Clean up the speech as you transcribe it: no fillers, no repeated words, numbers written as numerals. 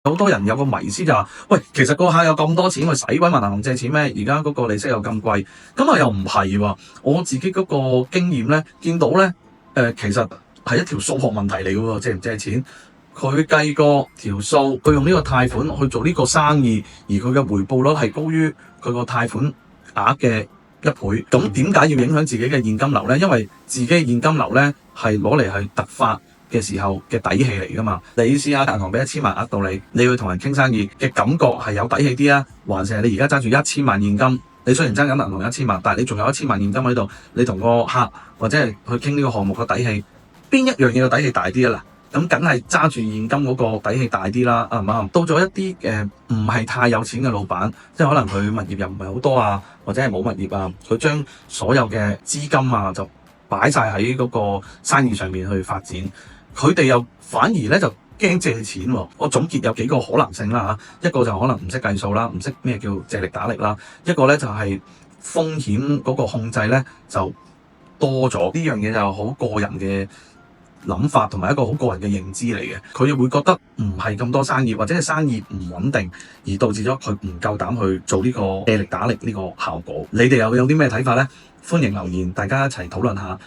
好多人有個迷思就話，喂，其實個客有咁多錢，佢使鬼問銀行借錢咩？而家嗰個利息又咁貴，咁啊又唔係喎。我自己嗰個經驗咧，見到咧，其實係一條數學問題嚟嘅喎，借唔借錢？佢計個條數，佢用呢個貸款去做呢個生意，而佢嘅回報率係高於佢個貸款額嘅1倍。咁點解要影響自己嘅現金流咧？因為自己嘅現金流咧係攞嚟係突發嘅時候嘅底氣嚟噶嘛。你試下銀行俾1000萬額到你去同人傾生意嘅感覺係有底氣啲啊，還是係你而家揸住1000萬現金？你雖然爭緊銀行1000萬，但係你仲有1000萬現金喺度，你同個客或者係去傾呢個項目嘅底氣，邊一樣嘢嘅底氣大啲啊？嗱，咁梗係揸住現金嗰個底氣大啲啦，啱唔啱？到咗一啲唔係太有錢嘅老闆，即係可能佢物業又唔係好多啊，或者係冇物業啊，佢將所有嘅資金啊就擺晒喺嗰個生意上面去發展，佢哋又反而咧就驚借錢喎。我總結有幾個可能性啦嚇，一個就可能唔識計數啦，唔識咩叫借力打力啦，一個咧就係風險嗰個控制咧就多咗，呢樣嘢就好個人嘅諗法同埋一個好個人嘅認知嚟嘅，佢會覺得唔係咁多生意，或者係生意唔穩定，而導致咗佢唔夠膽去做呢個借力打力呢個效果。你哋又有啲咩睇法呢？歡迎留言，大家一齊討論下。